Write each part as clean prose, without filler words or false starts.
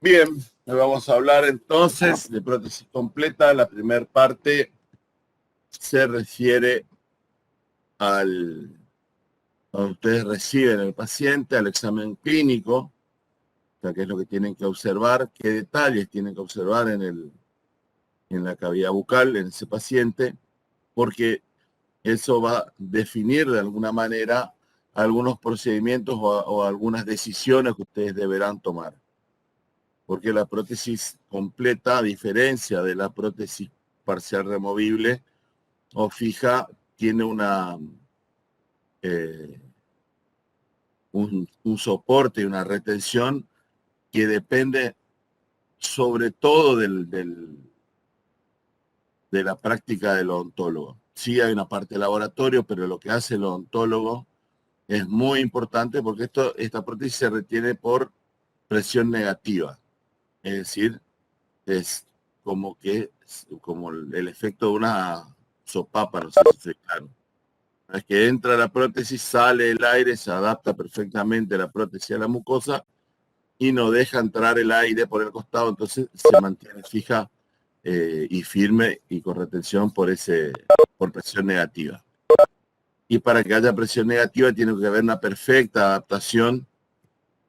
Bien, hoy vamos a hablar entonces de prótesis completa. La primera parte se refiere al cuando ustedes reciben al paciente, al examen clínico, o sea, qué es lo que tienen que observar, qué detalles tienen que observar en la cavidad bucal en ese paciente, porque eso va a definir de alguna manera algunos procedimientos o algunas decisiones que ustedes deberán tomar. Porque la prótesis completa, a diferencia de la prótesis parcial removible o fija, tiene eh, un soporte y una retención que depende sobre todo de la práctica del odontólogo. Sí hay una parte de laboratorio, pero lo que hace el odontólogo es muy importante porque esta prótesis se retiene por presión negativa. Es decir, es como el efecto de una sopapa, no sé si estoy claro. Es que entra la prótesis, sale el aire, se adapta perfectamente la prótesis a la mucosa y no deja entrar el aire por el costado, entonces se mantiene fija y firme y con retención por presión negativa. Y para que haya presión negativa tiene que haber una perfecta adaptación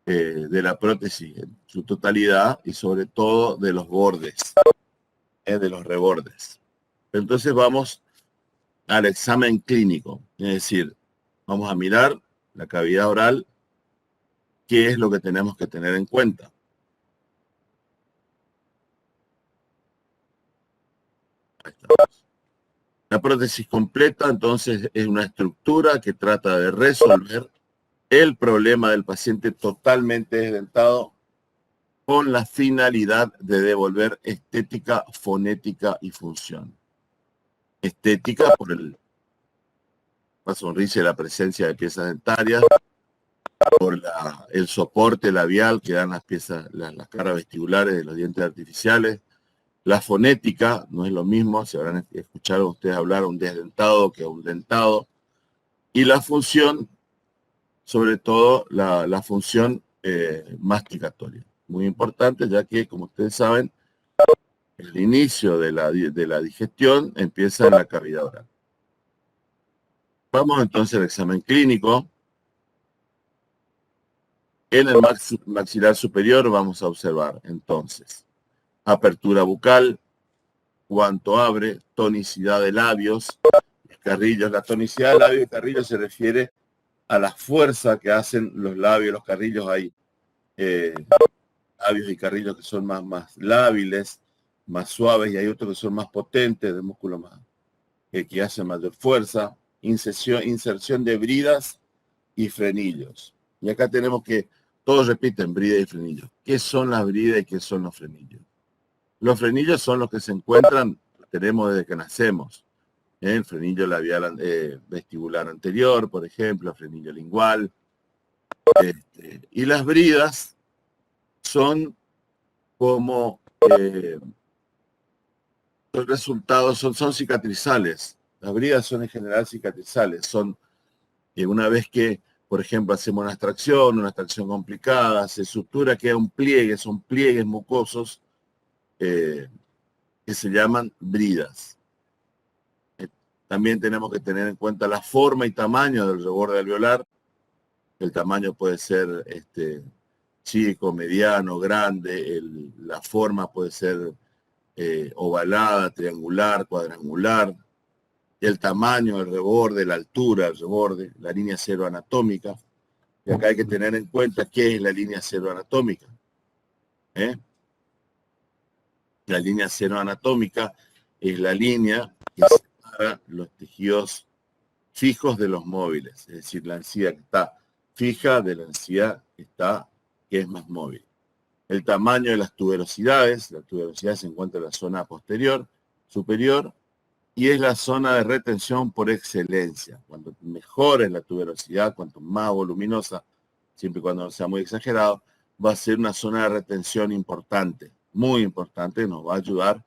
de la prótesis en su totalidad y sobre todo de los bordes, de los rebordes. Entonces vamos al examen clínico, es decir, vamos a mirar la cavidad oral, qué es lo que tenemos que tener en cuenta. Ahí estamos. La prótesis completa, entonces, es una estructura que trata de resolver el problema del paciente totalmente desdentado con la finalidad de devolver estética, fonética y función. Estética por la sonrisa y la presencia de piezas dentarias, por el soporte labial que dan las piezas, las caras vestibulares de los dientes artificiales. La fonética no es lo mismo, se habrán escuchado ustedes hablar a un desdentado que a un dentado. Y la función, sobre todo la función masticatoria. Muy importante, ya que, como ustedes saben, el inicio de la digestión empieza en la cavidad oral. Vamos entonces al examen clínico. En el maxilar superior vamos a observar entonces apertura bucal, cuánto abre, tonicidad de labios, carrillos. La tonicidad de labios y carrillos se refiere a la fuerza que hacen los labios, los carrillos. Hay labios y carrillos que son más lábiles, más suaves, y hay otros que son más potentes, de músculo más, que hacen mayor fuerza. Inserción de bridas y frenillos. Y acá tenemos que, todos repiten brida y frenillos. ¿Qué son las bridas y qué son los frenillos? Los frenillos son los que se encuentran, tenemos desde que nacemos. El frenillo labial vestibular anterior, por ejemplo, frenillo lingual. Y las bridas son como los resultados, son cicatrizales. Las bridas son en general cicatrizales. Son una vez que, por ejemplo, hacemos una extracción complicada, se sutura, queda un pliegue, son pliegues mucosos que se llaman bridas. También tenemos que tener en cuenta la forma y tamaño del reborde alveolar. El tamaño puede ser chico, mediano, grande. La forma puede ser ovalada, triangular, cuadrangular. El tamaño, el reborde, la altura del reborde, la línea cero anatómica. Y acá hay que tener en cuenta qué es la línea cero anatómica. La línea cero anatómica es la línea que separa los tejidos fijos de los móviles, es decir, la encía que está fija de la encía que es más móvil. El tamaño de las tuberosidades, la tuberosidad se encuentra en la zona posterior, superior, y es la zona de retención por excelencia. Cuanto mejor es la tuberosidad, cuanto más voluminosa, siempre y cuando no sea muy exagerado, va a ser una zona de retención importante, muy importante, nos va a ayudar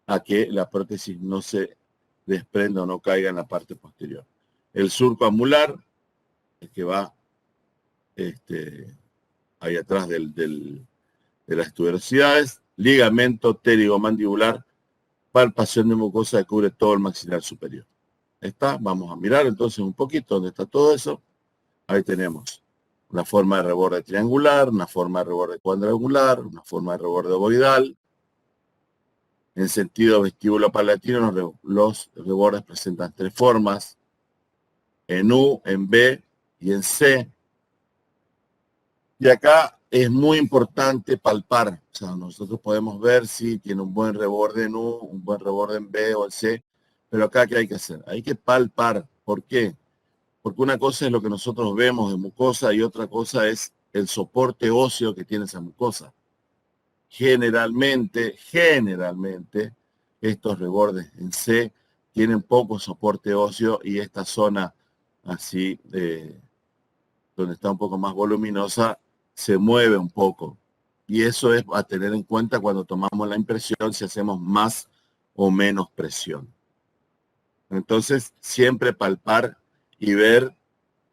a que la prótesis no se desprenda o no caiga en la parte posterior. El surco amular, el que va ahí atrás del de las tuberosidades, ligamento pterigomandibular, palpación de mucosa que cubre todo el maxilar superior. Está, vamos a mirar entonces un poquito dónde está todo eso. Ahí tenemos una forma de reborde triangular, una forma de reborde cuadrangular, una forma de reborde ovoidal. En sentido vestíbulo-palatino, los rebordes presentan tres formas, en U, en B y en C. Y acá es muy importante palpar. O sea, nosotros podemos ver si tiene un buen reborde en U, un buen reborde en B o en C. Pero acá, ¿qué hay que hacer? Hay que palpar. ¿Por qué? Porque una cosa es lo que nosotros vemos de mucosa y otra cosa es el soporte óseo que tiene esa mucosa. Generalmente, estos rebordes en C tienen poco soporte óseo y esta zona así, donde está un poco más voluminosa, se mueve un poco. Y eso es a tener en cuenta cuando tomamos la impresión, si hacemos más o menos presión. Entonces, siempre palpar y ver,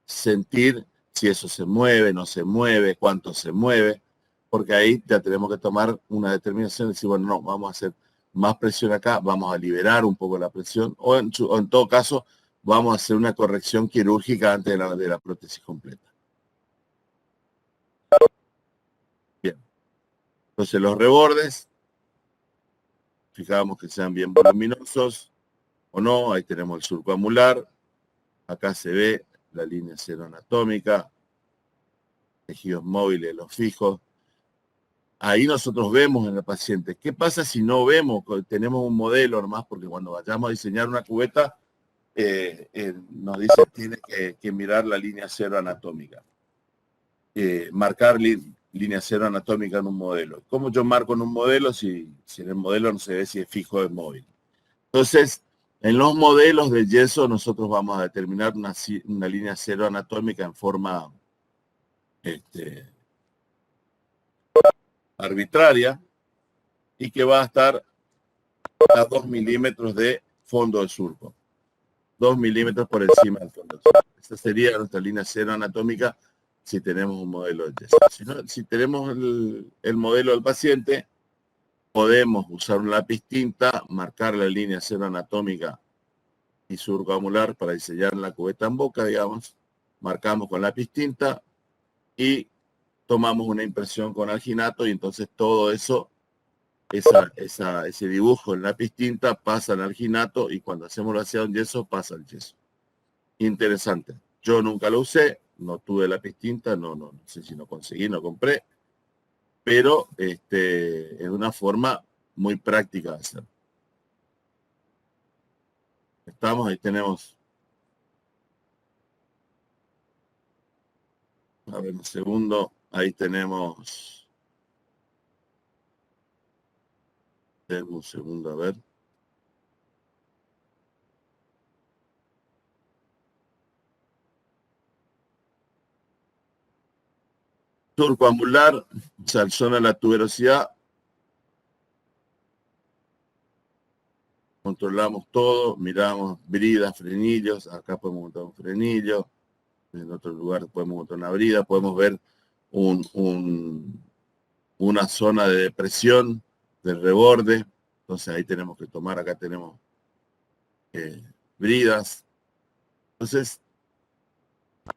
sentir si eso se mueve, no se mueve, cuánto se mueve, porque ahí ya tenemos que tomar una determinación y decir, bueno, no, vamos a hacer más presión acá, vamos a liberar un poco la presión, o en todo caso, vamos a hacer una corrección quirúrgica antes de la prótesis completa. Bien. Entonces los rebordes, fijamos que sean bien voluminosos o no, ahí tenemos el surco amular, acá se ve la línea cero anatómica, tejidos móviles, los fijos. Ahí nosotros vemos en el paciente. ¿Qué pasa si no vemos? Tenemos un modelo nomás, porque cuando vayamos a diseñar una cubeta, nos dice tiene que mirar la línea cero anatómica. Marcar línea cero anatómica en un modelo. ¿Cómo yo marco en un modelo si en el modelo no se ve si es fijo o es móvil? Entonces, en los modelos de yeso nosotros vamos a determinar una línea cero anatómica en forma arbitraria y que va a estar a 2 milímetros de fondo del surco. 2 milímetros por encima del fondo del surco. Esa sería nuestra línea cero anatómica si tenemos un modelo de yeso. Si tenemos el modelo del paciente, podemos usar un lápiz tinta, marcar la línea cero anatómica y surco amular para diseñar la cubeta en boca, digamos. Marcamos con lápiz tinta y tomamos una impresión con alginato y entonces todo eso, ese dibujo en lápiz tinta pasa al alginato y cuando hacemos el vaciado en yeso pasa al yeso. Interesante. Yo nunca lo usé, no tuve lápiz tinta, no sé si no conseguí, no compré, pero es una forma muy práctica de hacerlo. Estamos, ahí tenemos, a ver un segundo, ahí tenemos, un segundo, a ver. Surco amular, salzona la tuberosidad, controlamos todo, miramos bridas, frenillos, acá podemos montar un frenillo, en otro lugar podemos montar una brida, podemos ver una zona de depresión del reborde, entonces ahí tenemos que tomar, acá tenemos bridas, entonces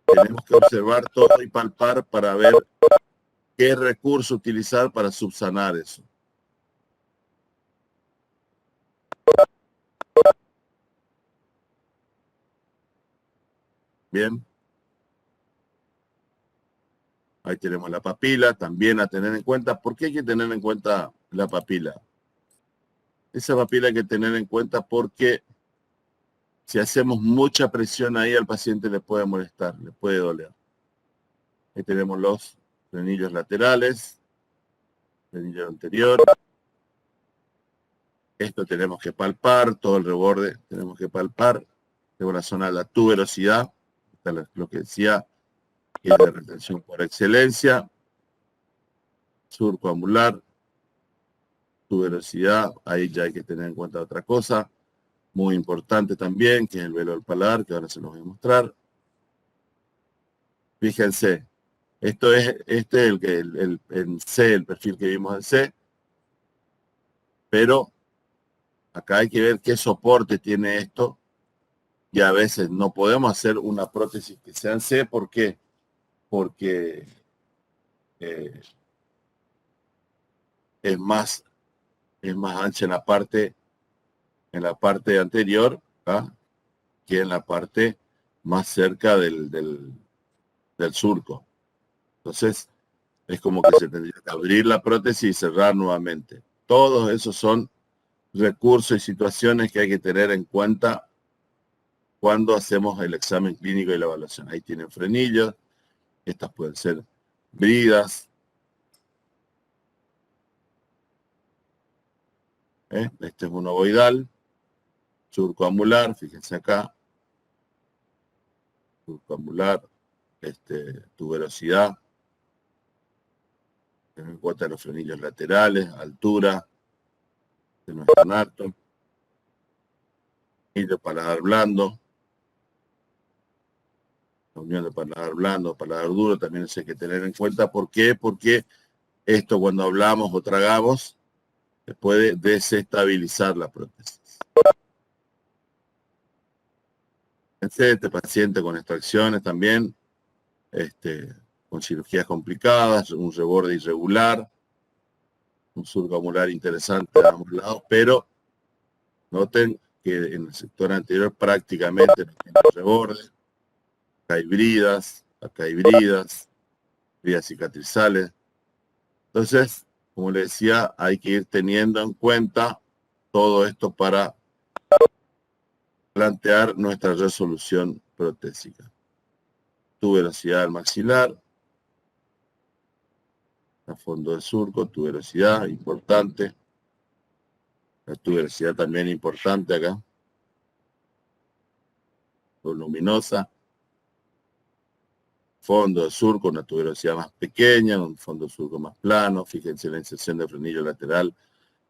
tenemos que observar todo y palpar para ver qué recurso utilizar para subsanar eso. Bien. Ahí tenemos la papila, también a tener en cuenta. ¿Por qué hay que tener en cuenta la papila? Esa papila hay que tener en cuenta porque si hacemos mucha presión ahí al paciente le puede molestar, le puede doler. Ahí tenemos los frenillos laterales, frenillo anterior. Esto tenemos que palpar, todo el reborde tenemos que palpar. Tengo una zona de la tuberosidad, lo que decía, que es de retención por excelencia. Surco amular, tuberosidad, ahí ya hay que tener en cuenta otra cosa. Muy importante también, que es el velo del paladar, que ahora se los voy a mostrar. Fíjense, Esto es en C, el perfil que vimos en C, pero acá hay que ver qué soporte tiene esto, y a veces no podemos hacer una prótesis que sea en C. ¿Por qué? Porque eh, es más, ancha en la parte anterior, ¿ah? Que en la parte más cerca del surco. Entonces, es como que se tendría que abrir la prótesis y cerrar nuevamente. Todos esos son recursos y situaciones que hay que tener en cuenta cuando hacemos el examen clínico y la evaluación. Ahí tienen frenillos, estas pueden ser bridas, ¿eh? Este es un ovoidal, surco amular, fíjense acá, surco amular, tuberosidad, tener en cuenta los frenillos laterales, altura de nuestro narto, y de paladar blando, la unión de paladar blando, paladar duro, también eso hay que tener en cuenta. ¿Por qué? Porque esto cuando hablamos o tragamos puede desestabilizar la prótesis. Este paciente con extracciones también, con cirugías complicadas, un reborde irregular, un surco amular interesante a ambos lados, pero noten que en el sector anterior prácticamente no tiene reborde. Acá hay bridas cicatrizales. Entonces, como le decía, hay que ir teniendo en cuenta todo esto para plantear nuestra resolución protésica. Tuberosidad del maxilar, a fondo del surco, tuberosidad importante. La tuberosidad también importante acá, voluminosa. Fondo del surco, una tuberosidad más pequeña, un fondo del surco más plano. Fíjense la inserción del frenillo lateral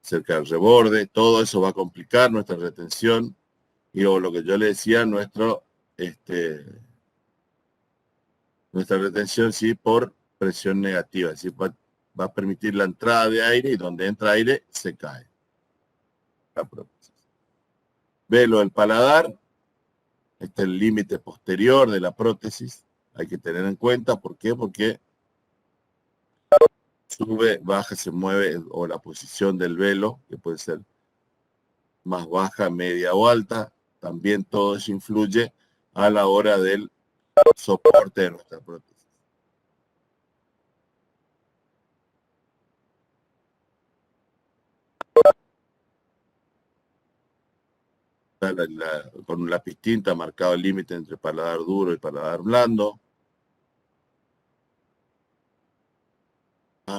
cerca del reborde. Todo eso va a complicar nuestra retención. Y lo que yo le decía, nuestra retención sí por presión negativa, es decir, va a permitir la entrada de aire, y donde entra aire se cae la prótesis. Velo del paladar, este es el límite posterior de la prótesis, hay que tener en cuenta. ¿Por qué? Porque sube, baja, se mueve, o la posición del velo, que puede ser más baja, media o alta, también todo eso influye a la hora del soporte de nuestra prótesis. Con un lápiz tinta marcado el límite entre paladar duro y paladar blando.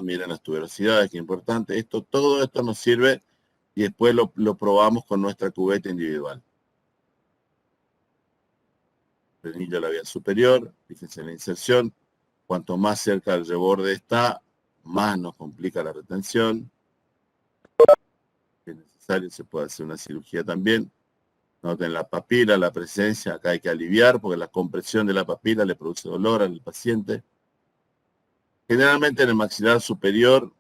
Miren las tuberosidades, qué importante. Todo esto nos sirve, y después lo probamos con nuestra cubeta individual. Frenillo labial superior, fíjense en la inserción. Cuanto más cerca del reborde está, más nos complica la retención. Si es necesario, se puede hacer una cirugía también. Noten la papila, la presencia, acá hay que aliviar porque la compresión de la papila le produce dolor al paciente. Generalmente en el maxilar superior,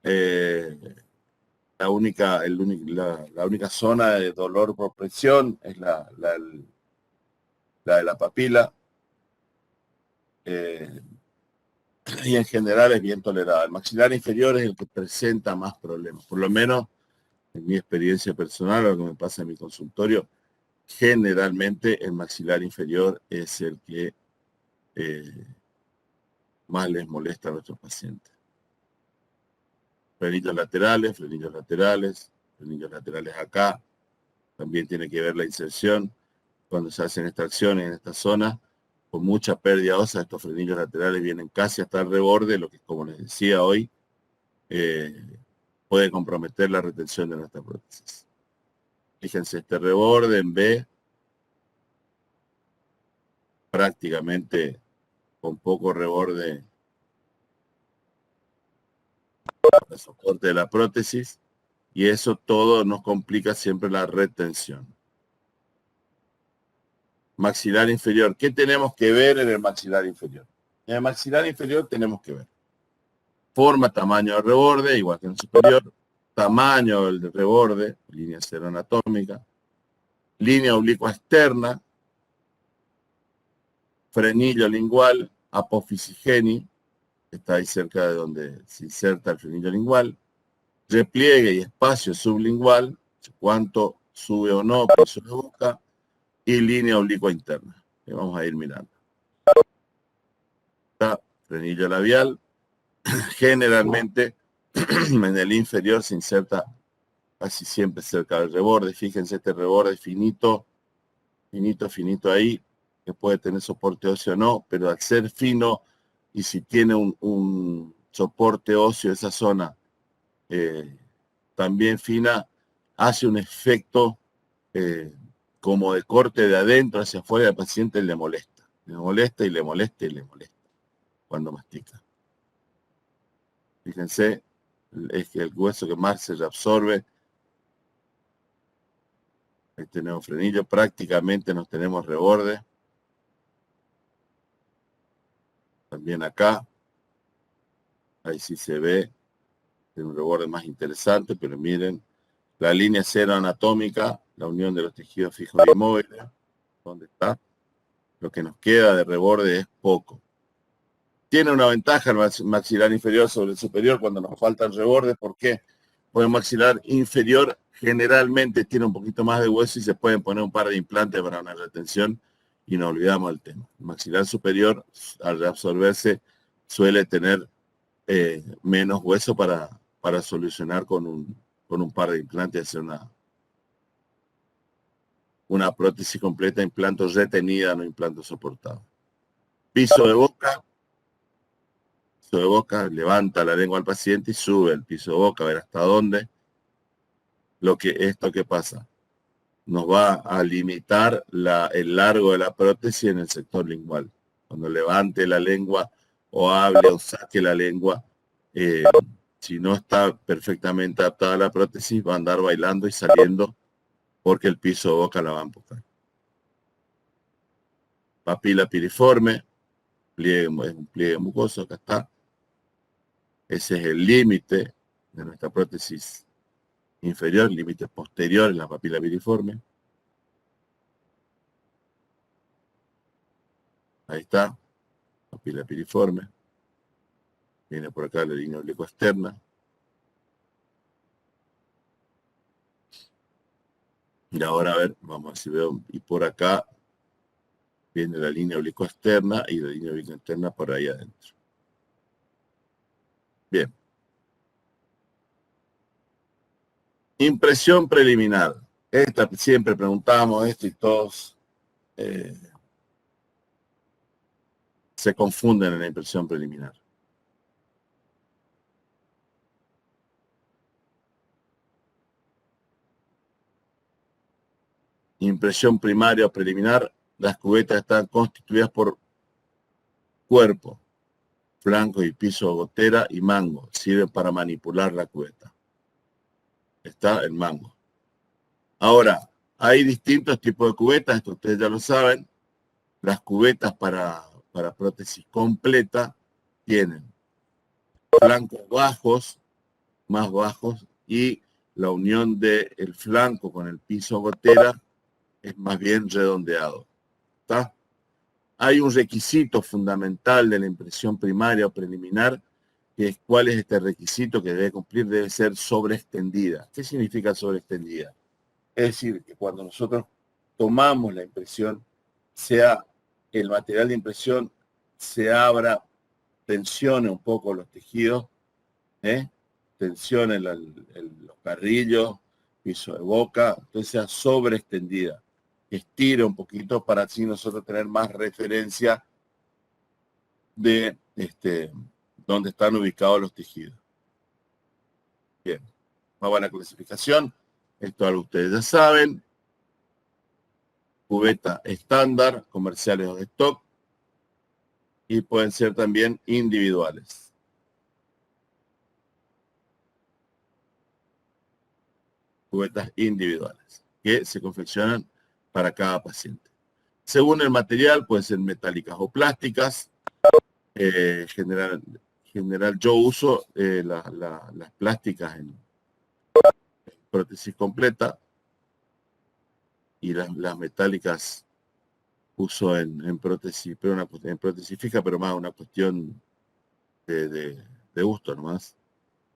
la única zona de dolor por presión es la de la papila, y en general es bien tolerada. El maxilar inferior es el que presenta más problemas, por lo menos en mi experiencia personal, lo que me pasa en mi consultorio. Generalmente el maxilar inferior es el que más les molesta a nuestros pacientes. Frenillos laterales, frenillos laterales, frenillos laterales acá. También tiene que ver la inserción. Cuando se hacen extracciones en esta zona, con mucha pérdida ósea, estos frenillos laterales vienen casi hasta el reborde, lo que, como les decía hoy, puede comprometer la retención de nuestra prótesis. Fíjense, este reborde en B, prácticamente con poco reborde para soporte de la prótesis, y eso todo nos complica siempre la retención. Maxilar inferior. ¿Qué tenemos que ver en el maxilar inferior? En el maxilar inferior tenemos que ver forma, tamaño del reborde, igual que en el superior, tamaño del reborde, línea cero anatómica, línea oblicua externa, frenillo lingual, apófisis geni, está ahí cerca de donde se inserta el frenillo lingual, repliegue y espacio sublingual, cuánto sube o no, piso de boca, y línea oblicua interna, que vamos a ir mirando. Está frenillo labial, generalmente en el inferior se inserta casi siempre cerca del reborde. Fíjense este reborde finito, finito, finito ahí, que puede tener soporte óseo o no, pero al ser fino y si tiene un soporte óseo esa zona también fina, hace un efecto como de corte de adentro hacia afuera, al paciente le molesta y le molesta y le molesta cuando mastica. Fíjense, es que el hueso que más se reabsorbe, ahí tenemos frenillo, prácticamente no tenemos reborde. También acá, ahí sí se ve, tiene un reborde más interesante, pero miren, la línea cero anatómica, la unión de los tejidos fijos y inmóviles, ¿dónde está? Lo que nos queda de reborde es poco. Tiene una ventaja el maxilar inferior sobre el superior cuando nos faltan rebordes. ¿Por qué? Porque el maxilar inferior generalmente tiene un poquito más de hueso y se pueden poner un par de implantes para una retención y no olvidamos el tema. El maxilar superior, al reabsorberse, suele tener menos hueso para solucionar con un par de implantes y hacer una prótesis completa, implanto retenida, no implanto soportado. Piso de boca levanta la lengua al paciente y sube el piso de boca, a ver hasta dónde. ¿Esto qué pasa? Nos va a limitar el largo de la prótesis en el sector lingual. Cuando levante la lengua o hable o saque la lengua, si no está perfectamente adaptada a la prótesis, va a andar bailando y saliendo porque el piso de boca la va a empujar. Papila piriforme, es un pliegue mucoso, acá está. Ese es el límite de nuestra prótesis inferior, límite posterior en la papila piriforme. Ahí está, papila piriforme. Viene por acá la línea oblicua externa. Y ahora a ver, vamos a ver si veo. Y por acá viene la línea oblicua externa y la línea oblicua interna por ahí adentro. Bien. Impresión preliminar. Siempre preguntamos esto y todos se confunden en la impresión preliminar. Impresión primaria o preliminar, las cubetas están constituidas por cuerpo, flanco y piso, gotera y mango. Sirven para manipular la cubeta. Está el mango. Ahora, hay distintos tipos de cubetas, esto ustedes ya lo saben. Las cubetas para prótesis completa tienen flancos bajos, más bajos, y la unión del flanco con el piso gotera es más bien redondeado. ¿Está? Hay un requisito fundamental de la impresión primaria o preliminar, que es cuál es este requisito que debe cumplir, debe ser sobreextendida. ¿Qué significa sobreextendida? Es decir, que cuando nosotros tomamos la impresión, sea el material de impresión se abra, tensione un poco los tejidos, tensione los carrillos, piso de boca, entonces sea sobreextendida. Estire un poquito para así nosotros tener más referencia de dónde están ubicados los tejidos. Bien, vamos a la clasificación. Esto algo ustedes ya saben. Cubeta estándar, comerciales o de stock, y pueden ser también individuales. Cubetas individuales que se confeccionan para cada paciente. Según el material, pueden ser metálicas o plásticas. General, yo uso las plásticas en prótesis completa y las metálicas uso en prótesis, pero en prótesis fija, pero más una cuestión de gusto nomás.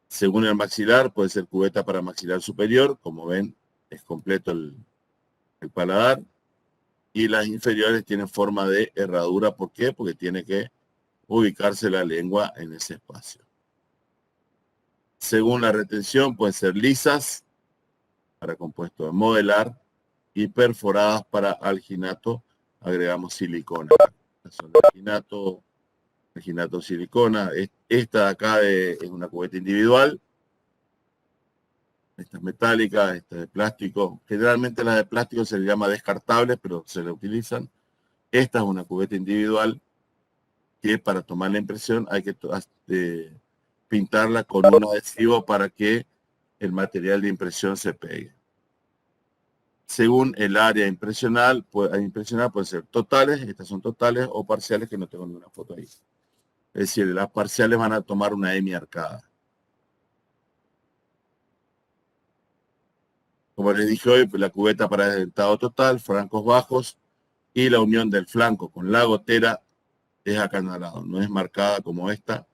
Según el maxilar, puede ser cubeta para maxilar superior, como ven, es completo el paladar, y las inferiores tienen forma de herradura. ¿Por qué? Porque tiene que ubicarse la lengua en ese espacio. Según la retención, pueden ser lisas para compuesto de modelar y perforadas para alginato. Agregamos silicona. Son alginato silicona. Esta de acá es una cubeta individual. Esta es metálica, esta es de plástico. Generalmente las de plástico se le llama descartables, pero se le utilizan. Esta es una cubeta individual que para tomar la impresión hay que pintarla con un adhesivo para que el material de impresión se pegue. Según el área impresional pueden ser totales, estas son totales, o parciales, que no tengo ninguna foto ahí. Es decir, las parciales van a tomar una hemi arcada. Como les dije hoy, la cubeta para desdentado total, flancos bajos, y la unión del flanco con la gotera es acanalado, no es marcada como esta.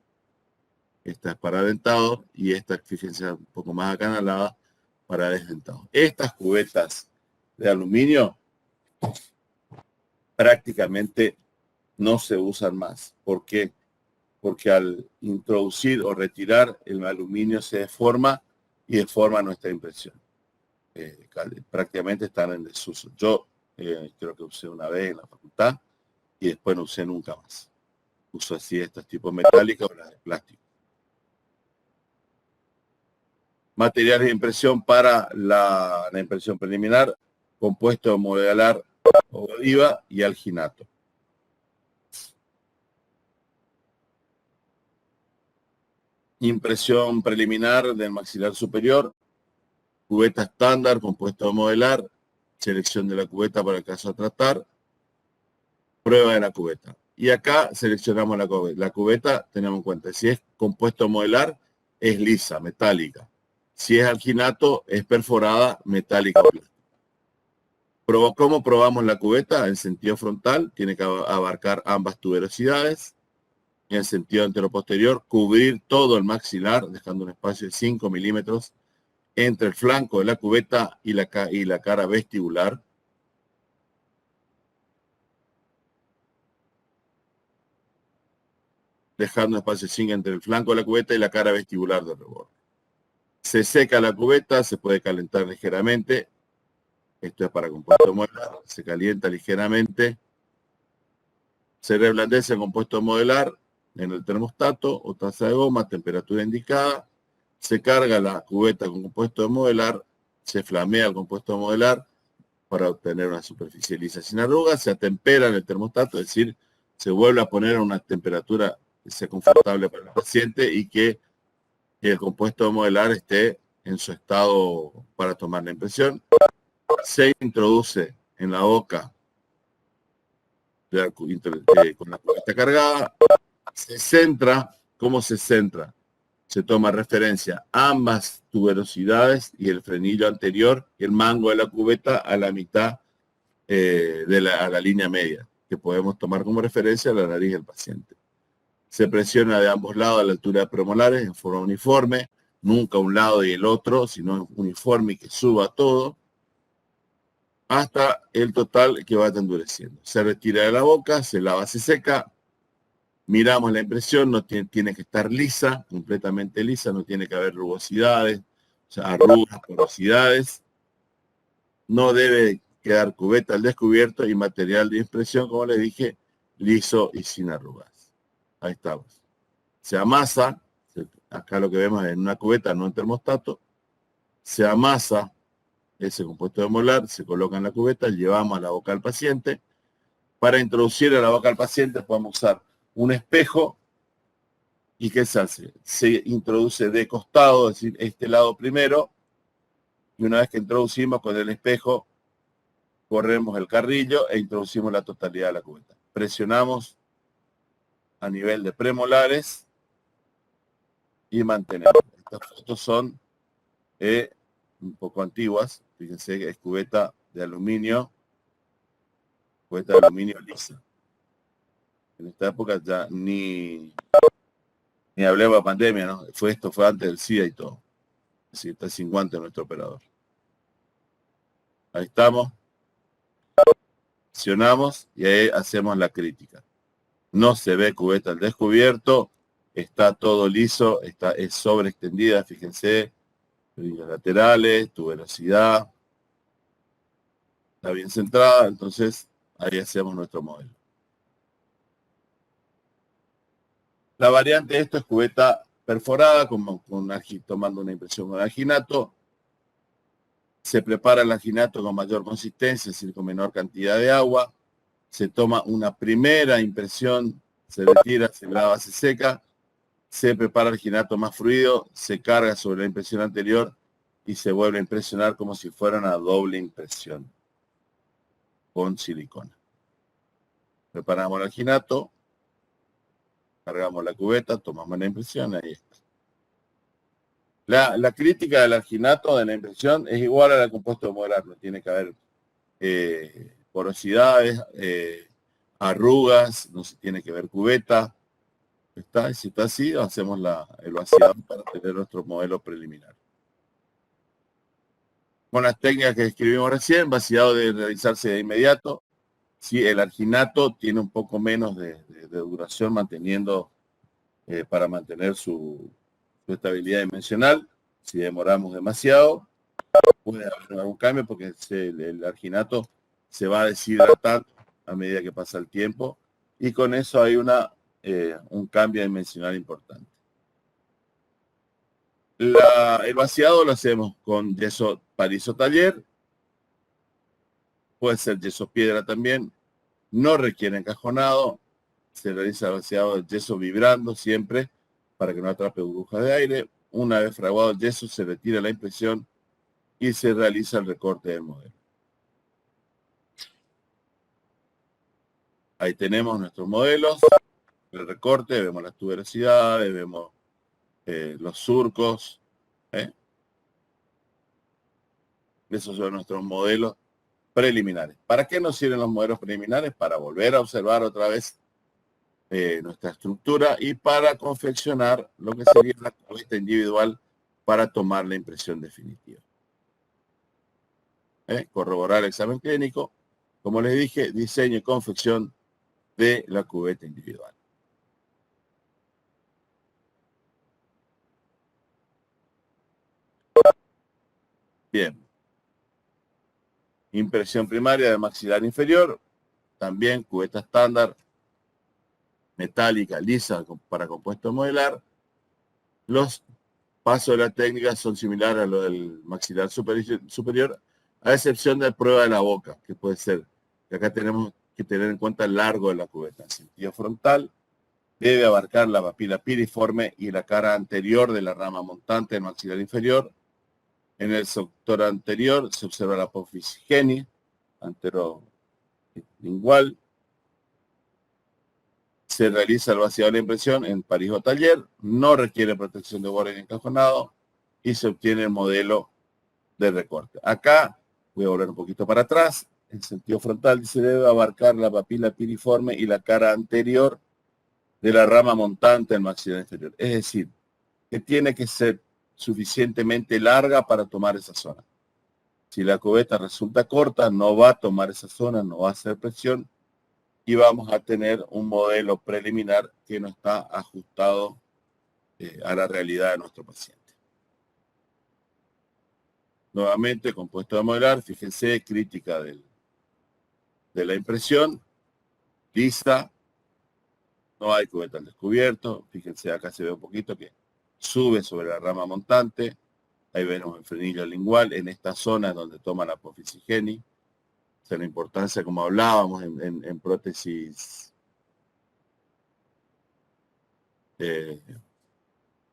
Esta es para dentado y esta, fíjense, un poco más acanalada para desdentado. Estas cubetas de aluminio prácticamente no se usan más. ¿Por qué? Porque al introducir o retirar el aluminio se deforma y deforma nuestra impresión. Prácticamente están en desuso. Yo creo que usé una vez en la facultad y después no usé nunca más. Uso así estos tipos metálicos o las de plástico. Materiales de impresión para la impresión preliminar: compuesto modelar oliva y alginato. Impresión preliminar del maxilar superior: cubeta estándar, compuesto de modelar, selección de la cubeta para el caso a tratar, prueba de la cubeta. Y acá seleccionamos la cubeta, tenemos en cuenta, si es compuesto modelar, es lisa, metálica. Si es alginato, es perforada, metálica. ¿Cómo probamos la cubeta? En sentido frontal, tiene que abarcar ambas tuberosidades. En sentido anteroposterior, cubrir todo el maxilar, dejando un espacio de 5 milímetros entre el flanco de la cubeta y la cara vestibular. Dejando un espacio de 5 entre el flanco de la cubeta y la cara vestibular del reborde. Se seca la cubeta, se puede calentar ligeramente. Esto es para compuesto modelar. Se calienta ligeramente. Se reblandece el compuesto modelar en el termostato o taza de goma, temperatura indicada. Se carga la cubeta con compuesto de modelar. Se flamea el compuesto de modelar para obtener una superficie lisa sin arrugas. Se atempera en el termostato, es decir, se vuelve a poner a una temperatura que sea confortable para el paciente y que el compuesto de modelar esté en su estado para tomar la impresión. Se introduce en la boca con la cubeta cargada. Se centra. ¿Cómo se centra? Se toma referencia a ambas tuberosidades y el frenillo anterior y el mango de la cubeta a la mitad a la línea media, que podemos tomar como referencia a la nariz del paciente. Se presiona de ambos lados a la altura de premolares en forma uniforme, nunca un lado y el otro, sino uniforme y que suba todo, hasta el total que vaya endureciendo. Se retira de la boca, se lava, se seca, miramos la impresión, no tiene que estar lisa, completamente lisa, no tiene que haber rugosidades, o sea, arrugas, porosidades. No debe quedar cubeta al descubierto y material de impresión, como les dije, liso y sin arrugas. Ahí estamos. Se amasa, acá lo que vemos es en una cubeta, no en termostato, se amasa ese compuesto de molar, se coloca en la cubeta, llevamos a la boca del paciente. Para introducir a la boca del paciente podemos usar un espejo. ¿Y qué se hace? Se introduce de costado, es decir, este lado primero, y una vez que introducimos con el espejo, corremos el carrillo e introducimos la totalidad de la cubeta. Presionamos a nivel de premolares y mantener. Estas fotos son un poco antiguas. Fíjense que es cubeta de aluminio lisa. En esta época ya ni hablemos de pandemia, ¿no? Fue antes del SIDA y todo. Así está sin guante nuestro operador. Ahí estamos. Accionamos y ahí hacemos la crítica. No se ve cubeta al descubierto, está todo liso, es sobreextendida, fíjense, líneas laterales, tu velocidad, está bien centrada, entonces ahí hacemos nuestro modelo. La variante de esto es cubeta perforada, tomando una impresión con alginato. Se prepara el alginato con mayor consistencia, es decir, con menor cantidad de agua. Se toma una primera impresión, se retira, se graba, se seca. Se prepara el alginato más fluido, se carga sobre la impresión anterior y se vuelve a impresionar como si fuera una doble impresión con silicona. Preparamos el alginato, cargamos la cubeta, tomamos la impresión, ahí está. La crítica del alginato de la impresión es igual a la del compuesto de modelar, no tiene que haber porosidades, arrugas, no se tiene que ver cubeta. ¿Está? Si está así, hacemos el vaciado para tener nuestro modelo preliminar. Con las técnicas que describimos recién, vaciado debe realizarse de inmediato. Si el alginato tiene un poco menos de duración para mantener su estabilidad dimensional. Si demoramos demasiado, puede haber algún cambio porque el alginato se va deshidratando a medida que pasa el tiempo y con eso hay un cambio dimensional importante. El vaciado lo hacemos con yeso palizo taller, puede ser yeso piedra también, no requiere encajonado, se realiza el vaciado del yeso vibrando siempre para que no atrape burbujas de aire. Una vez fraguado el yeso se retira la impresión y se realiza el recorte del modelo. Ahí tenemos nuestros modelos, el recorte, vemos las tuberosidades, vemos los surcos. Esos son nuestros modelos preliminares. ¿Para qué nos sirven los modelos preliminares? Para volver a observar otra vez nuestra estructura y para confeccionar lo que sería la cubeta individual para tomar la impresión definitiva. Corroborar el examen clínico, como les dije, diseño y confección de la cubeta individual. Bien. Impresión primaria de maxilar inferior, también cubeta estándar, metálica, lisa, para compuesto modelar. Los pasos de la técnica son similares a los del maxilar superior, a excepción de la prueba de la boca, que puede ser, que acá tenemos que tener en cuenta el largo de la cubeta. En sentido frontal, debe abarcar la papila piriforme y la cara anterior de la rama montante del maxilar inferior. En el sector anterior se observa la apófisis geni, anterolingual. Se realiza el vaciado de la impresión en París o taller, no requiere protección de borde ni encajonado y se obtiene el modelo de recorte. Acá voy a volver un poquito para atrás. En sentido frontal se debe abarcar la papila piriforme y la cara anterior de la rama montante del maxilar inferior. Es decir, que tiene que ser suficientemente larga para tomar esa zona. Si la cubeta resulta corta, no va a tomar esa zona, no va a hacer presión y vamos a tener un modelo preliminar que no está ajustado a la realidad de nuestro paciente. Nuevamente, compuesto de modelar, fíjense, crítica de la impresión, lisa, no hay cubeta al descubierto, fíjense, acá se ve un poquito que sube sobre la rama montante, ahí vemos el frenillo lingual, en esta zona donde toma la apófisis geni, o sea, la importancia, como hablábamos, en prótesis en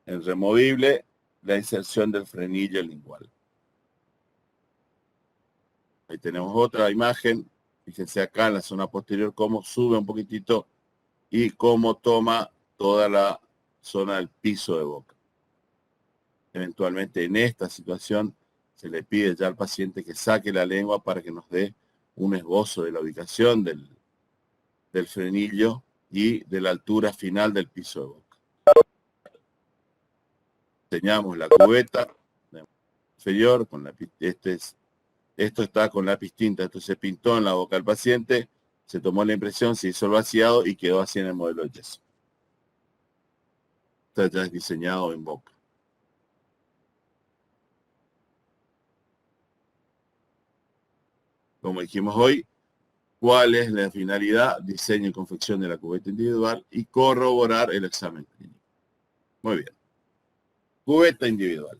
removible, la inserción del frenillo lingual. Ahí tenemos otra imagen, fíjense acá en la zona posterior cómo sube un poquitito y cómo toma toda la zona del piso de boca. Eventualmente en esta situación se le pide ya al paciente que saque la lengua para que nos dé un esbozo de la ubicación del frenillo y de la altura final del piso de boca. Enseñamos la cubeta inferior con la esto está con lápiz tinta, esto se pintó en la boca del paciente, se tomó la impresión, se hizo el vaciado y quedó así en el modelo de yeso. Esto ya es diseñado en boca. Como dijimos hoy, ¿cuál es la finalidad? Diseño y confección de la cubeta individual y corroborar el examen clínico. Muy bien. Cubeta individual.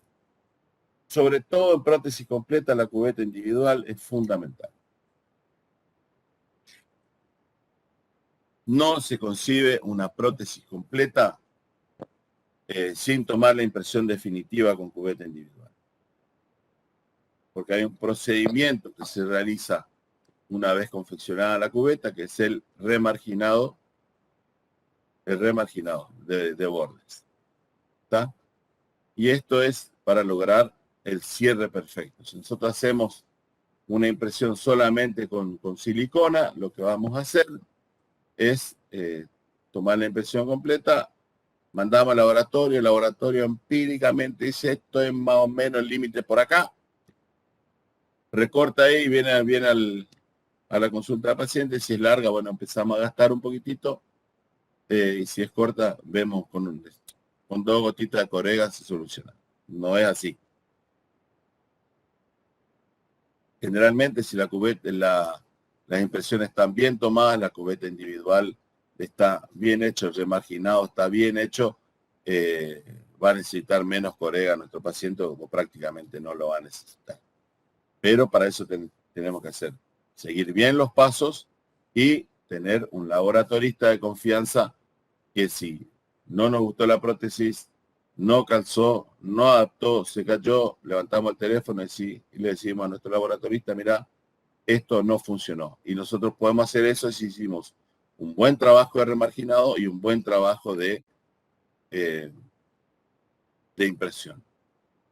Sobre todo en prótesis completa, la cubeta individual es fundamental. No se concibe una prótesis completa sin tomar la impresión definitiva con cubeta individual. Porque hay un procedimiento que se realiza una vez confeccionada la cubeta, que es el remarginado de bordes. ¿Está? Y esto es para lograr el cierre perfecto. Si nosotros hacemos una impresión solamente con silicona, lo que vamos a hacer es tomar la impresión completa, mandamos al laboratorio, el laboratorio empíricamente dice esto es más o menos el límite por acá, recorta ahí y viene a la consulta del paciente. Si es larga, bueno, empezamos a gastar un poquitito, y si es corta, vemos con 2 gotitas de Corega se soluciona. No es así. Generalmente, si la cubeta, las impresiones están bien tomadas, la cubeta individual está bien hecho, el remarginado está bien hecho, va a necesitar menos Corega nuestro paciente o prácticamente no lo va a necesitar. Pero para eso tenemos que seguir bien los pasos y tener un laboratorista de confianza que si no nos gustó la prótesis, no calzó, no adaptó, se cayó, levantamos el teléfono y le decimos a nuestro laboratorista, mira, esto no funcionó. Y nosotros podemos hacer eso si hicimos un buen trabajo de remarginado y un buen trabajo de impresión.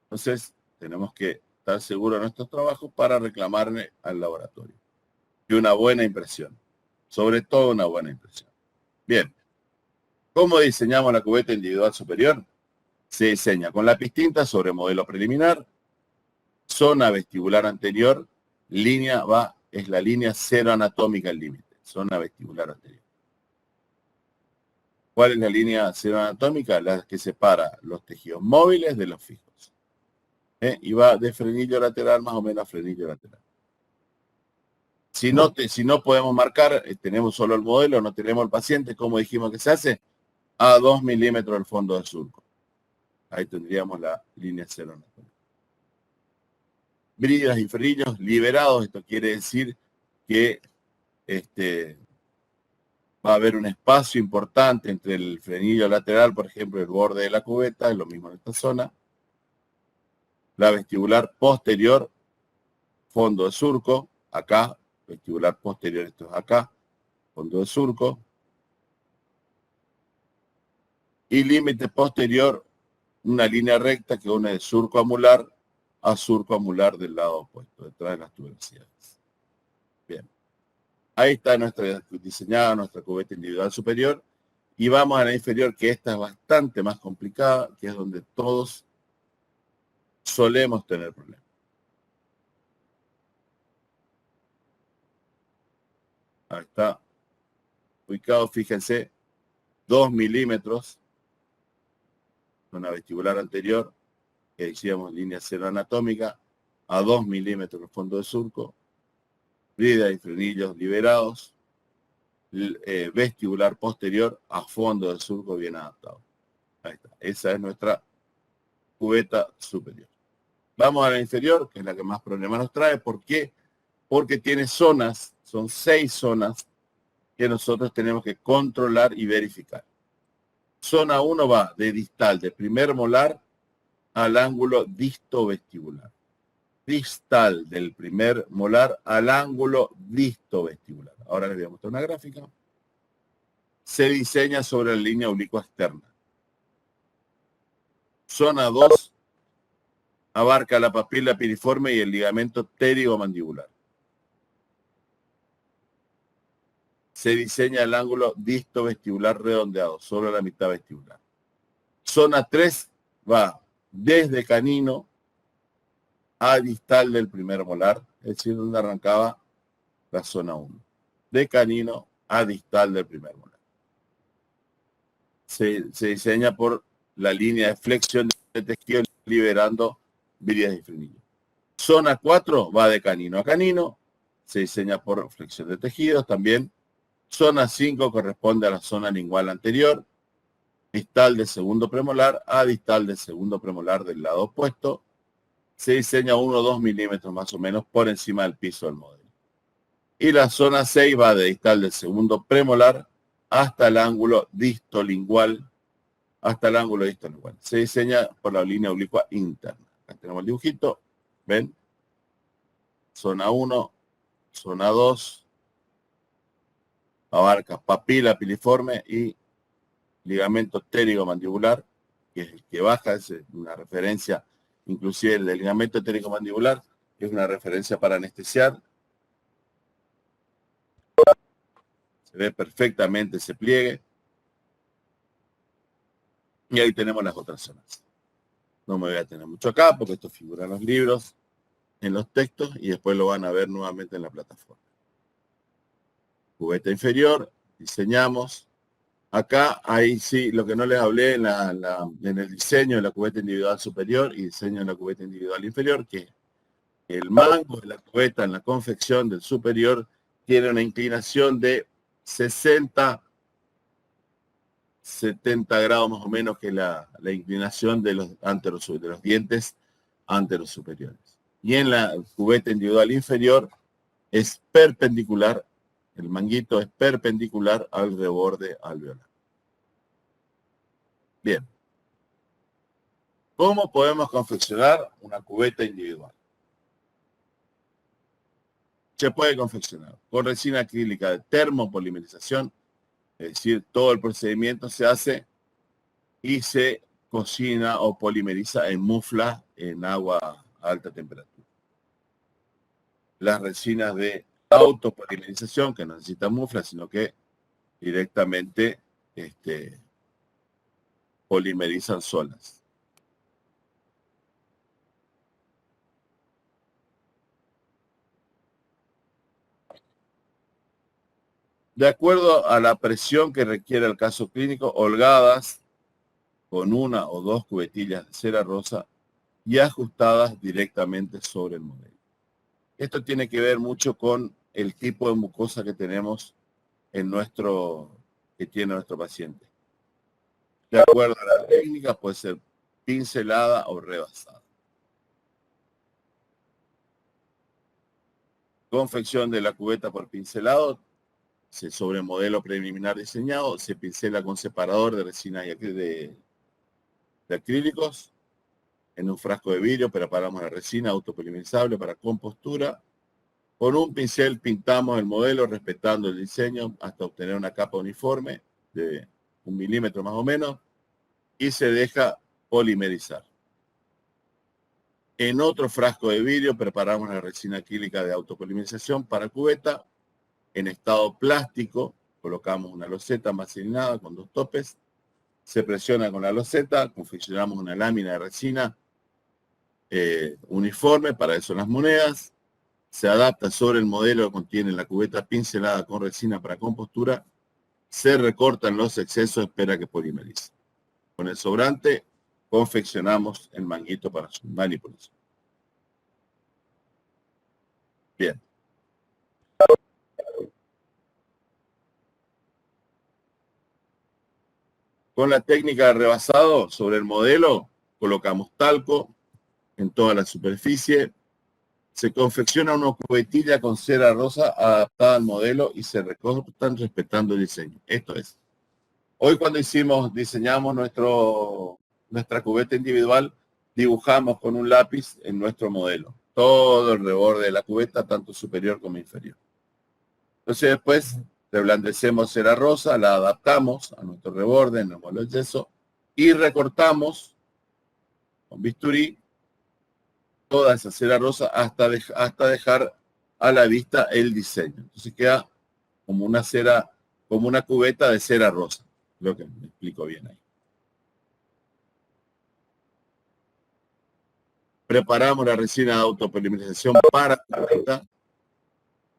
Entonces, tenemos que estar seguros de nuestros trabajos para reclamarle al laboratorio. Y una buena impresión. Sobre todo una buena impresión. Bien. ¿Cómo diseñamos la cubeta individual superior? Se diseña con lápiz tinta sobre modelo preliminar, zona vestibular anterior, es la línea cero anatómica al límite, zona vestibular anterior. ¿Cuál es la línea cero anatómica? La que separa los tejidos móviles de los fijos. Y va de frenillo lateral más o menos a frenillo lateral. Si no podemos marcar, tenemos solo el modelo, no tenemos el paciente, ¿cómo dijimos que se hace? A 2 milímetros del fondo del surco. Ahí tendríamos la línea cero anatómica. Bridas y frenillos liberados, esto quiere decir que va a haber un espacio importante entre el frenillo lateral, por ejemplo, el borde de la cubeta, es lo mismo en esta zona. La vestibular posterior, fondo de surco, acá, vestibular posterior, esto es acá, fondo de surco. Y límite posterior, una línea recta que une de surco amular a surco amular del lado opuesto, detrás de las tuberosidades. Bien. Ahí está diseñada nuestra cubeta individual superior. Y vamos a la inferior, que esta es bastante más complicada, que es donde todos solemos tener problemas. Ahí está. Ubicado, fíjense, 2 milímetros. Una vestibular anterior, que decíamos línea cero anatómica, a 2 milímetros el fondo de surco. Brida y frenillos liberados. Vestibular posterior a fondo del surco bien adaptado. Ahí está. Esa es nuestra cubeta superior. Vamos a la inferior, que es la que más problemas nos trae. ¿Por qué? Porque tiene zonas, son 6 zonas que nosotros tenemos que controlar y verificar. Zona 1 va de distal, de primer molar al ángulo distovestibular. Distal del primer molar al ángulo distovestibular. Ahora les voy a mostrar una gráfica. se diseña sobre la línea oblicua externa. Zona 2 abarca la papila piriforme y el ligamento pterigomandibular. Se diseña el ángulo distovestibular redondeado, sobre la mitad vestibular. Zona 3 va desde canino a distal del primer molar, es decir, donde arrancaba la zona 1. De canino a distal del primer molar. Se diseña por la línea de flexión de tejido liberando vías y frenillo. Zona 4 va de canino a canino, se diseña por flexión de tejidos también. Zona 5 corresponde a la zona lingual anterior, distal del segundo premolar a distal del segundo premolar del lado opuesto. Se diseña 1 o 2 milímetros más o menos por encima del piso del modelo. Y la zona 6 va de distal del segundo premolar hasta el ángulo distolingual. Se diseña por la línea oblicua interna. Acá tenemos el dibujito. ¿Ven? Zona 1, zona 2. Abarca papila piriforme y ligamento pterigomandibular, que es el que baja, es una referencia, inclusive el del ligamento pterigomandibular, que es una referencia para anestesiar. Se ve perfectamente ese pliegue. Y ahí tenemos las otras zonas. No me voy a tener mucho acá, porque esto figura en los libros, en los textos, y después lo van a ver nuevamente en la plataforma. Cubeta inferior, diseñamos. Acá, ahí sí, lo que no les hablé en el diseño de la cubeta individual superior y diseño de la cubeta individual inferior, que el mango de la cubeta en la confección del superior tiene una inclinación de 60, 70 grados más o menos, que la inclinación de los dientes anteros superiores. Y en la cubeta individual inferior es perpendicular, el manguito es perpendicular al reborde alveolar. Bien. ¿Cómo podemos confeccionar una cubeta individual? Se puede confeccionar con resina acrílica de termopolimerización, es decir, todo el procedimiento se hace y se cocina o polimeriza en mufla en agua a alta temperatura. Las resinas de autopolimerización, que no necesitan mufla, sino que directamente polimerizan solas. De acuerdo a la presión que requiere el caso clínico, holgadas con 1 o 2 cubetillas de cera rosa y ajustadas directamente sobre el modelo. Esto tiene que ver mucho con el tipo de mucosa que tenemos que tiene nuestro paciente. De acuerdo a la técnica, puede ser pincelada o rebasada. Confección de la cubeta por pincelado. Sobre modelo preliminar diseñado, se pincela con separador de resina de acrílicos en un frasco de vidrio, preparamos la resina autopolimerizable para compostura. Con un pincel pintamos el modelo respetando el diseño hasta obtener una capa uniforme de 1 milímetro más o menos y se deja polimerizar. En otro frasco de vidrio preparamos la resina acrílica de autopolimerización para cubeta. En estado plástico colocamos una loseta macelinada con 2 topes. Se presiona con la loseta, confeccionamos una lámina de resina uniforme, para eso las monedas. Se adapta sobre el modelo que contiene la cubeta pincelada con resina para compostura. Se recortan los excesos, espera que polimerice. Con el sobrante confeccionamos el manguito para su manipulación. Bien. Con la técnica de rebasado sobre el modelo, colocamos talco en toda la superficie. Se confecciona una cubetilla con cera rosa adaptada al modelo y se recortan respetando el diseño. Esto es. Hoy cuando diseñamos nuestra cubeta individual, dibujamos con un lápiz en nuestro modelo. Todo el reborde de la cubeta, tanto superior como inferior. Entonces después reblandecemos cera rosa, la adaptamos a nuestro reborde en el modelo de yeso y recortamos con bisturí toda esa cera rosa hasta dejar a la vista el diseño. Entonces queda como una cera, como una cubeta de cera rosa. Creo que me explico bien ahí. Preparamos la resina de autopolimerización para la cubeta.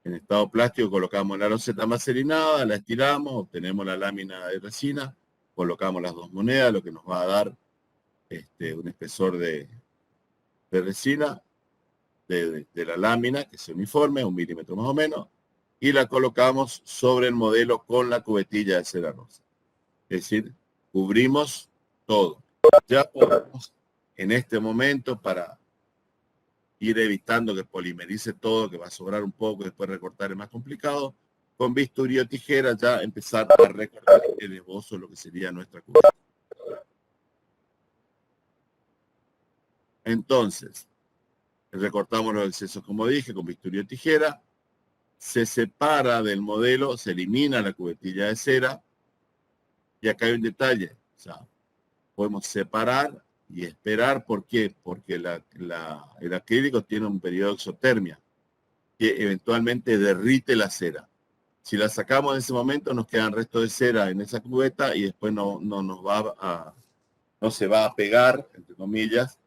En estado plástico colocamos la loseta macerinada, la estiramos, obtenemos la lámina de resina, colocamos las dos monedas, lo que nos va a dar un espesor de resina de la lámina, que es uniforme, 1 milímetro más o menos, y la colocamos sobre el modelo con la cubetilla de cera rosa. Es decir, cubrimos todo. Ya podemos, en este momento, para ir evitando que polimerice todo, que va a sobrar un poco, después recortar es más complicado, con bisturí o tijera ya empezar a recortar el esbozo de lo que sería nuestra cubeta. Entonces, recortamos los excesos, como dije, con bisturí o tijera, se separa del modelo, se elimina la cubetilla de cera, y acá hay un detalle, o sea, podemos separar y esperar. ¿Por qué? Porque el acrílico tiene un periodo de exotermia que eventualmente derrite la cera. Si la sacamos en ese momento, nos quedan restos de cera en esa cubeta y después no se va a pegar, entre comillas,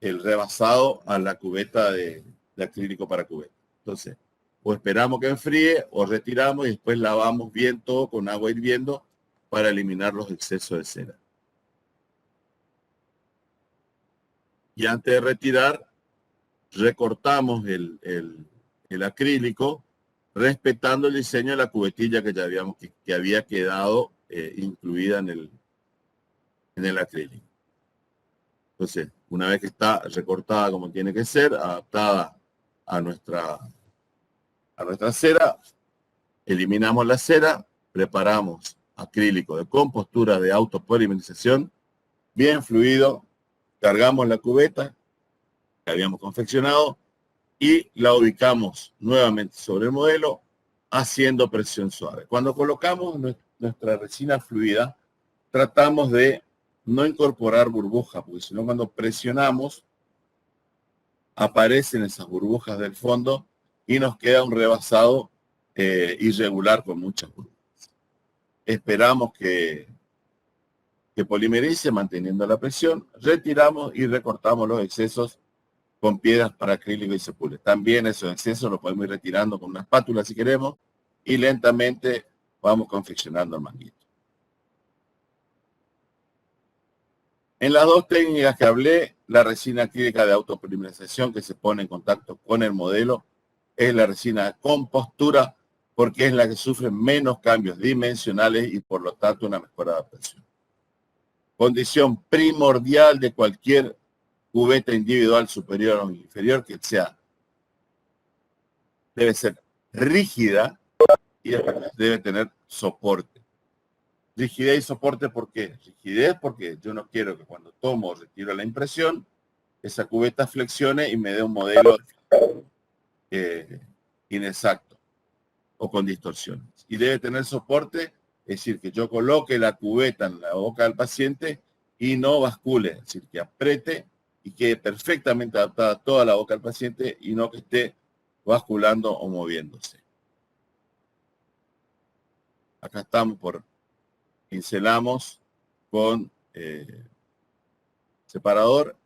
el rebasado a la cubeta de acrílico para cubeta. Entonces, o esperamos que enfríe o retiramos y después lavamos bien todo con agua hirviendo para eliminar los excesos de cera. Y antes de retirar, recortamos el acrílico respetando el diseño de la cubetilla que había quedado incluida en el acrílico. Entonces, una vez que está recortada como tiene que ser, adaptada a nuestra cera, eliminamos la cera, preparamos acrílico de compostura de autopolimerización, bien fluido, cargamos la cubeta que habíamos confeccionado y la ubicamos nuevamente sobre el modelo haciendo presión suave. Cuando colocamos nuestra resina fluida, tratamos de no incorporar burbujas, porque si no, cuando presionamos, aparecen esas burbujas del fondo y nos queda un rebasado irregular con muchas burbujas. Esperamos que polimerice manteniendo la presión, retiramos y recortamos los excesos con piedras para acrílico y se pule. También esos excesos los podemos ir retirando con una espátula si queremos y lentamente vamos confeccionando el manguito. En las dos técnicas que hablé, la resina acrílica de autopolimerización que se pone en contacto con el modelo es la resina de compostura porque es la que sufre menos cambios dimensionales y por lo tanto una mejor adaptación. Condición primordial de cualquier cubeta individual superior o inferior que debe ser rígida y debe tener soporte. Rigidez y soporte, ¿por qué? Rigidez porque yo no quiero que cuando tomo o retiro la impresión, esa cubeta flexione y me dé un modelo inexacto o con distorsiones. Y debe tener soporte, es decir, que yo coloque la cubeta en la boca del paciente y no bascule, es decir, que apriete y quede perfectamente adaptada toda la boca del paciente y no que esté basculando o moviéndose. Acá estamos pincelamos con separador,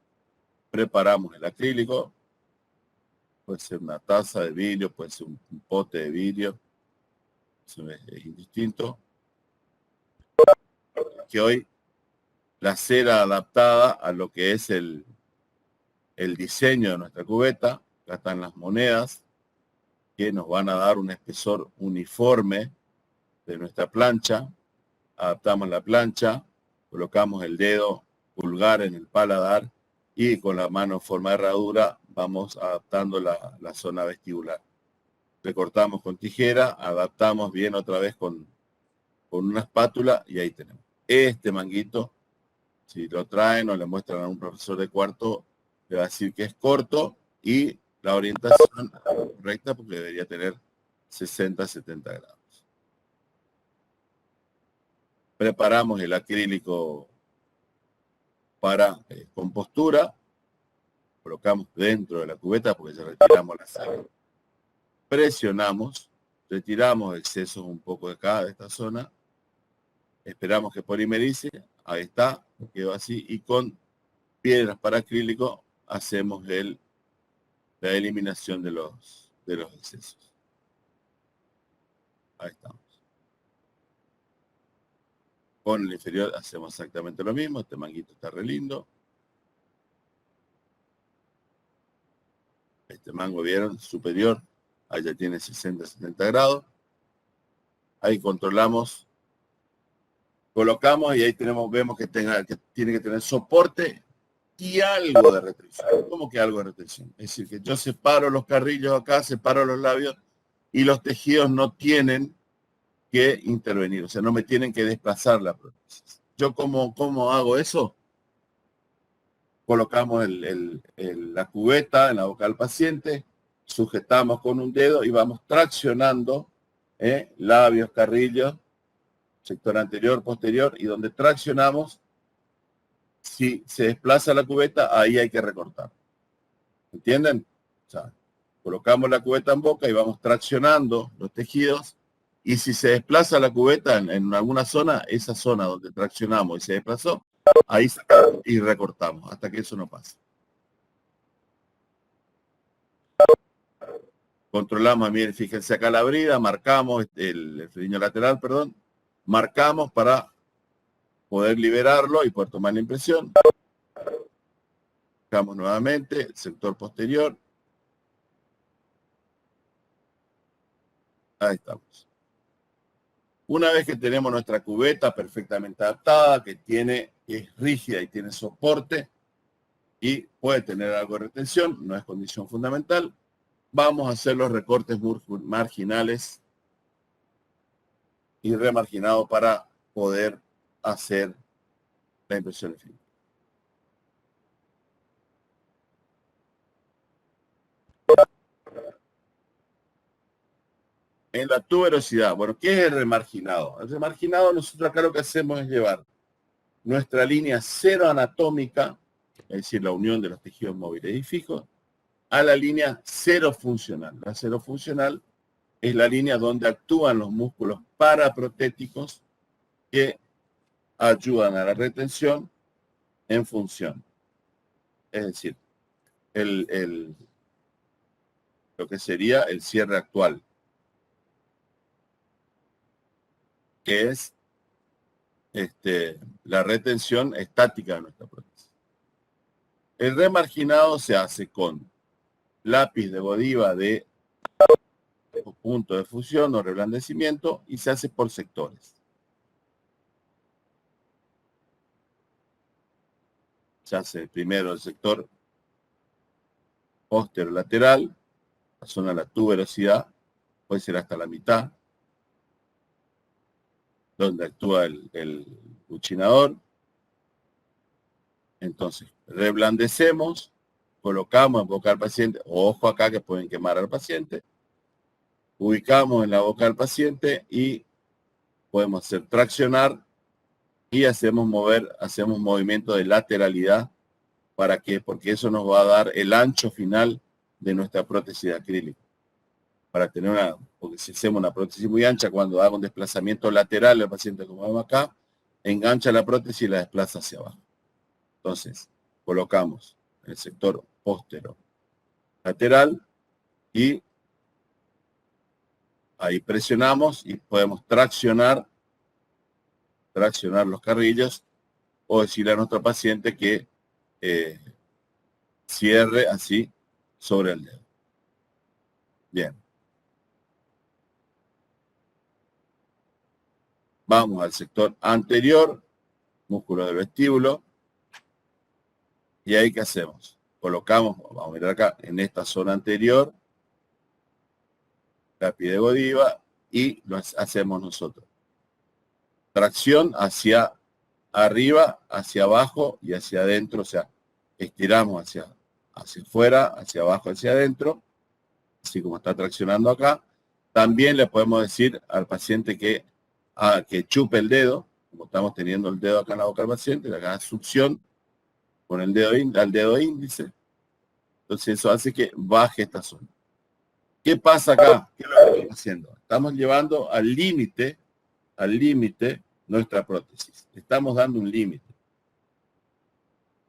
preparamos el acrílico, puede ser una taza de vidrio, puede ser un pote de vidrio, eso es indistinto. Que hoy la cera adaptada a lo que es el diseño de nuestra cubeta, acá están las monedas que nos van a dar un espesor uniforme de nuestra plancha. Adaptamos la plancha, colocamos el dedo pulgar en el paladar y con la mano en forma de herradura vamos adaptando la zona vestibular. Recortamos con tijera, adaptamos bien otra vez con una espátula y ahí tenemos. Este manguito, si lo traen o le muestran a un profesor de cuarto, le va a decir que es corto y la orientación correcta porque debería tener 60-70 grados. Preparamos el acrílico para compostura. Colocamos dentro de la cubeta porque ya retiramos la sal. Presionamos, retiramos excesos un poco de acá, de esta zona. Esperamos que polimerice. Ahí está, quedó así. Y con piedras para acrílico hacemos la eliminación de los excesos. Ahí estamos. Con el inferior hacemos exactamente lo mismo. Este manguito está re lindo. Este mango, ¿vieron? Superior. Ahí ya tiene 60, 70 grados. Ahí controlamos. Colocamos y ahí vemos que tiene que tener soporte y algo de retención. ¿Cómo que algo de retención? Es decir, que yo separo los carrillos acá, separo los labios y los tejidos no tienen que intervenir, o sea, no me tienen que desplazar la prótesis. ¿Yo cómo hago eso? Colocamos la cubeta en la boca del paciente, sujetamos con un dedo y vamos traccionando labios, carrillos, sector anterior, posterior, y donde traccionamos, si se desplaza la cubeta, ahí hay que recortar. ¿Entienden? O sea, colocamos la cubeta en boca y vamos traccionando los tejidos, y si se desplaza la cubeta en alguna zona, esa zona donde traccionamos y se desplazó, ahí sacamos y recortamos, hasta que eso no pase. Controlamos, miren, fíjense acá la brida, marcamos el frenillo lateral, perdón, marcamos para poder liberarlo y poder tomar la impresión. Marcamos nuevamente el sector posterior. Ahí estamos. Una vez que tenemos nuestra cubeta perfectamente adaptada, que es rígida y tiene soporte y puede tener algo de retención, no es condición fundamental, vamos a hacer los recortes marginales y remarginados para poder hacer la impresión definitiva. En la tuberosidad, bueno, ¿qué es el remarginado? El remarginado, nosotros acá lo que hacemos es llevar nuestra línea cero anatómica, es decir, la unión de los tejidos móviles y fijos, a la línea cero funcional. La cero funcional es la línea donde actúan los músculos paraprotéticos que ayudan a la retención en función. Es decir, lo que sería el cierre actual, que es la retención estática de nuestra prótesis. El remarginado se hace con lápiz de Godiva de punto de fusión o reblandecimiento y se hace por sectores. Se hace primero el sector posterolateral, la zona de la tuberosidad, puede ser hasta la mitad, donde actúa el buchinador. Entonces, reblandecemos, colocamos en boca del paciente, ojo acá que pueden quemar al paciente, ubicamos en la boca del paciente y podemos hacer traccionar y hacemos movimiento de lateralidad. ¿Para qué? Porque eso nos va a dar el ancho final de nuestra prótesis de acrílico. Para tener porque si hacemos una prótesis muy ancha, cuando haga un desplazamiento lateral el paciente, como vemos acá, engancha la prótesis y la desplaza hacia abajo. Entonces, colocamos el sector postero lateral y ahí presionamos y podemos traccionar los carrillos o decirle a nuestro paciente que cierre así sobre el dedo. Bien. Vamos al sector anterior, músculo del vestíbulo. ¿Y ahí qué hacemos? Colocamos, vamos a mirar acá, en esta zona anterior, lápiz de Godiva y lo hacemos nosotros. Tracción hacia arriba, hacia abajo y hacia adentro, o sea, estiramos hacia afuera, hacia abajo, hacia adentro, así como está traccionando acá. También le podemos decir al paciente que chupe el dedo, como estamos teniendo el dedo acá en la boca del paciente, le haga succión con el dedo al dedo índice. Entonces eso hace que baje esta zona. ¿Qué pasa acá? ¿Qué es lo que estamos haciendo? Estamos llevando al límite nuestra prótesis. Estamos dando un límite.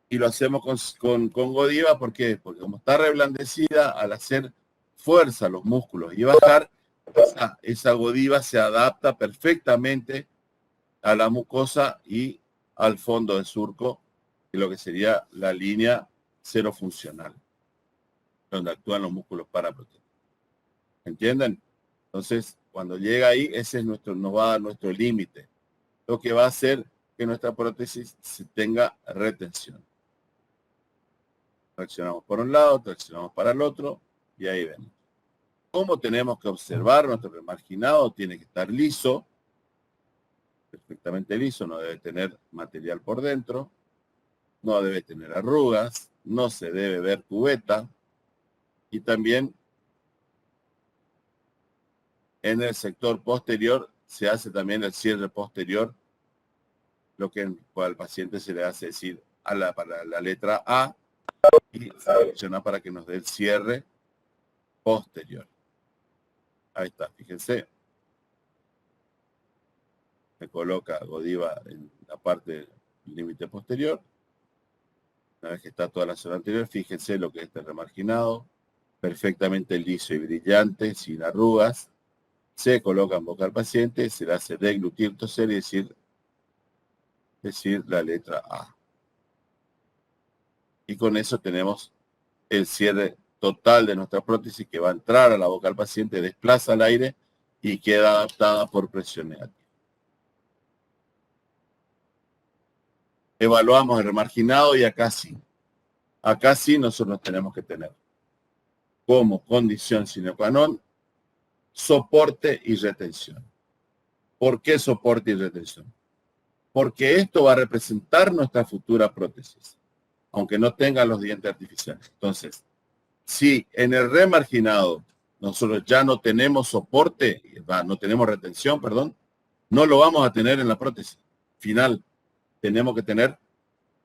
Y lo hacemos con Godiva, ¿por qué? Porque como está reblandecida, al hacer fuerza a los músculos y bajar, esa Godiva se adapta perfectamente a la mucosa y al fondo del surco, que es lo que sería la línea cero funcional, donde actúan los músculos paraprotéicos. ¿Entienden? Entonces, cuando llega ahí, ese es nos va a dar nuestro límite, lo que va a hacer que nuestra prótesis tenga retención. Traccionamos por un lado, traccionamos para el otro, y ahí vemos. ¿Cómo tenemos que observar? Nuestro remarginado tiene que estar liso, perfectamente liso, no debe tener material por dentro, no debe tener arrugas, no se debe ver cubeta, y también en el sector posterior se hace también el cierre posterior, lo que al paciente se le hace decir para la letra A, y selecciona para que nos dé el cierre posterior. Ahí está, fíjense. Se coloca Godiva en la parte del límite posterior. Una vez que está toda la zona anterior, fíjense lo que es este remarginado, perfectamente liso y brillante, sin arrugas. Se coloca en boca al paciente, se le hace deglutir, toser y decir la letra A. Y con eso tenemos el cierre total de nuestra prótesis que va a entrar a la boca del paciente, desplaza el aire y queda adaptada por presión negativa. Evaluamos el remarginado y acá sí. Acá sí nosotros tenemos que tener como condición sine qua non soporte y retención. ¿Por qué soporte y retención? Porque esto va a representar nuestra futura prótesis, aunque no tenga los dientes artificiales. Entonces, si en el remarginado nosotros ya no tenemos soporte, no tenemos retención, perdón, no lo vamos a tener en la prótesis final. Tenemos que tener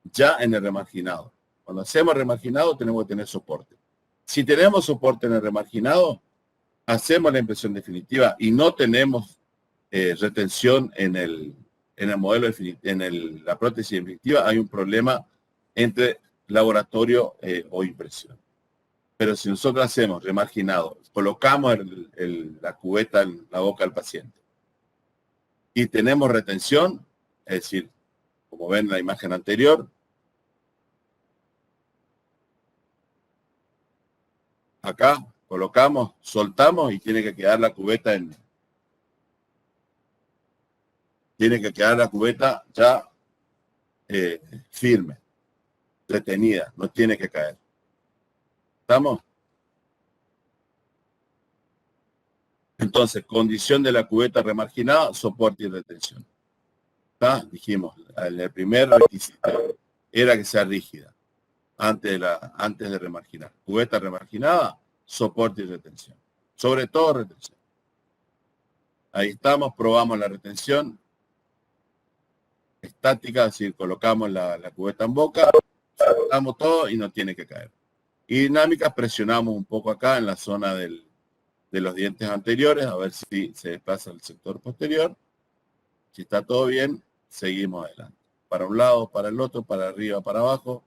ya en el remarginado. Cuando hacemos remarginado tenemos que tener soporte. Si tenemos soporte en el remarginado, hacemos la impresión definitiva y no tenemos retención en el modelo, la prótesis definitiva, hay un problema entre laboratorio o impresión. Pero si nosotros hacemos remarginado, colocamos la cubeta en la boca del paciente y tenemos retención, es decir, como ven en la imagen anterior, acá colocamos, soltamos y tiene que quedar la cubeta ya firme, detenida, no tiene que caer. ¿Estamos? Entonces, condición de la cubeta remarginada, soporte y retención. ¿Está? Dijimos, el primer requisito era que sea rígida antes de remarginar. Cubeta remarginada, soporte y retención. Sobre todo retención. Ahí estamos, probamos la retención estática, es decir, colocamos la cubeta en boca, soltamos todo y no tiene que caer. Y dinámicas, presionamos un poco acá en la zona de los dientes anteriores, a ver si se desplaza el sector posterior. Si está todo bien, seguimos adelante. Para un lado, para el otro, para arriba, para abajo.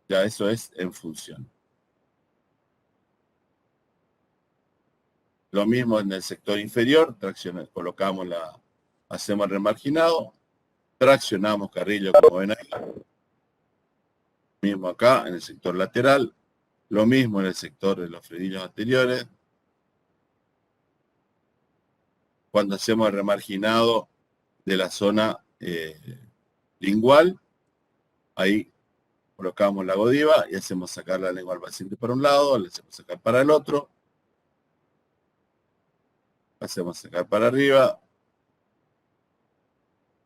Ya eso es en función. Lo mismo en el sector inferior, colocamos hacemos el remarginado, traccionamos carrillo como ven ahí. Lo mismo acá en el sector lateral, lo mismo en el sector de los frenillos anteriores. Cuando hacemos el remarginado de la zona lingual, ahí colocamos la Godiva y hacemos sacar la lengua al paciente para un lado, le hacemos sacar para el otro, hacemos sacar para arriba,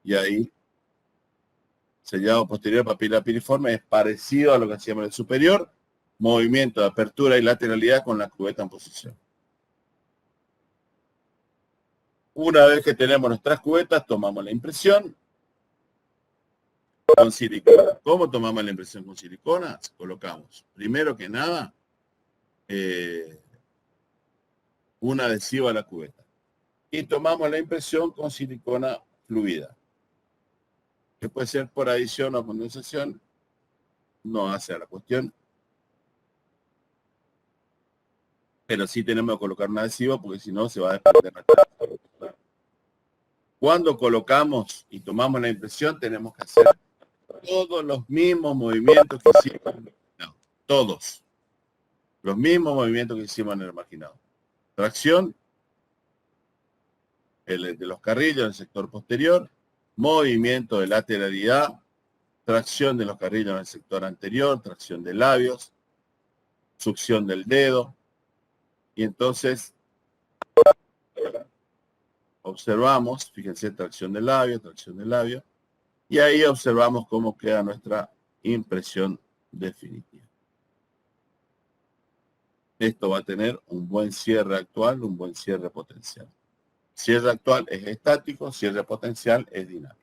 y ahí sellado posterior, papila piriforme, es parecido a lo que hacíamos en el superior, movimiento de apertura y lateralidad con la cubeta en posición. Una vez que tenemos nuestras cubetas, tomamos la impresión con silicona. ¿Cómo tomamos la impresión con silicona? Colocamos, primero que nada, un adhesivo a la cubeta. Y tomamos la impresión con silicona fluida, que puede ser por adición o condensación, no hace a la cuestión. Pero sí tenemos que colocar un adhesivo porque si no se va a desprender la tela. Cuando colocamos y tomamos la impresión, tenemos que hacer todos los mismos movimientos que hicimos. No, todos. Los mismos movimientos que hicimos en el marginado. Tracción, el de los carriles en el sector posterior, movimiento de lateralidad, tracción de los carriles en el sector anterior, tracción de labios, succión del dedo. Y entonces observamos, fíjense, tracción del labio, y ahí observamos cómo queda nuestra impresión definitiva. Esto va a tener un buen cierre actual, un buen cierre potencial. Cierre actual es estático, cierre potencial es dinámico.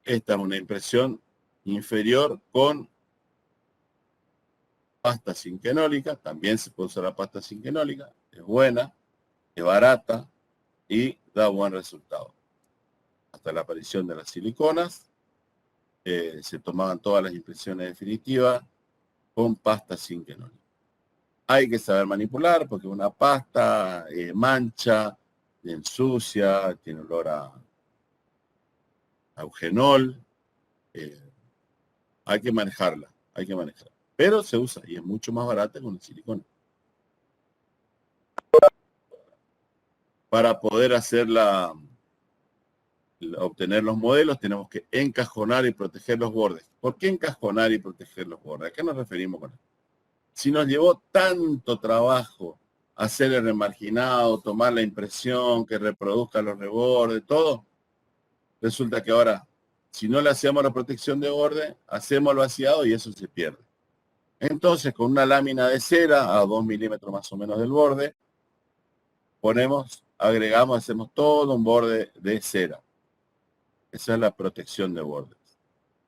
Esta es una impresión inferior con pasta cinquenólica. También se puede usar la pasta cinquenólica. Es buena, es barata y da buen resultado. Hasta la aparición de las siliconas, se tomaban todas las impresiones definitivas con pasta cinquenólica. Hay que saber manipular porque una pasta mancha, ensucia, tiene olor a eugenol. Hay que manejarla, Pero se usa y es mucho más barata con el silicona. Para poder obtener los modelos, tenemos que encajonar y proteger los bordes. ¿Por qué encajonar y proteger los bordes? ¿A qué nos referimos con esto? Si nos llevó tanto trabajo hacer el remarginado, tomar la impresión, que reproduzca los rebordes, todo, resulta que ahora, si no le hacemos la protección de borde, hacemos el vaciado y eso se pierde. Entonces, con una lámina de cera a 2 milímetros más o menos del borde, agregamos, hacemos todo un borde de cera. Esa es la protección de bordes.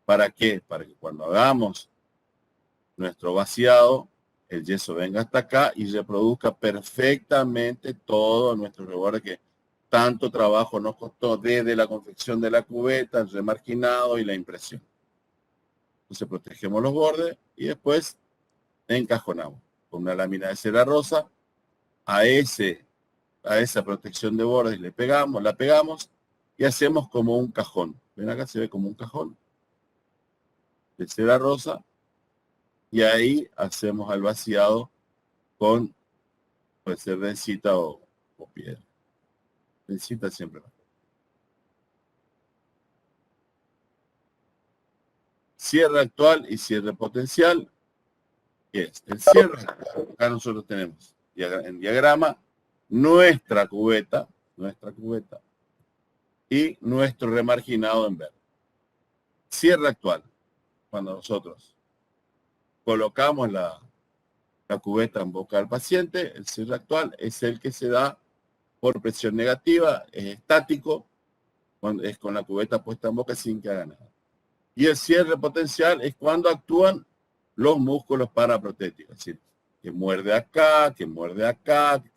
¿Para qué? Para que cuando hagamos nuestro vaciado, el yeso venga hasta acá y reproduzca perfectamente todo nuestro reborde que tanto trabajo nos costó desde la confección de la cubeta, el remarginado y la impresión. Entonces protegemos los bordes y después encajonamos con una lámina de cera rosa a esa protección de bordes la pegamos y hacemos como un cajón. Ven acá, se ve como un cajón de cera rosa y ahí hacemos el vaciado con, puede ser densita o piedra. Densita siempre va. Cierre actual y cierre potencial. ¿Qué es? El cierre, acá nosotros tenemos en diagrama nuestra cubeta y nuestro remarginado en verde. Cierre actual, cuando nosotros colocamos la cubeta en boca del paciente, el cierre actual es el que se da por presión negativa, es estático, es con la cubeta puesta en boca sin que haga nada. Y el cierre potencial es cuando actúan los músculos paraprotéticos, es decir, que muerde acá, qué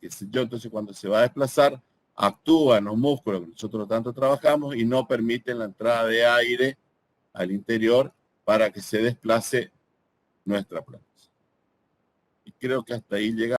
sé yo. Entonces cuando se va a desplazar, actúan los músculos que nosotros tanto trabajamos y no permiten la entrada de aire al interior para que se desplace nuestra planta. Y creo que hasta ahí llega.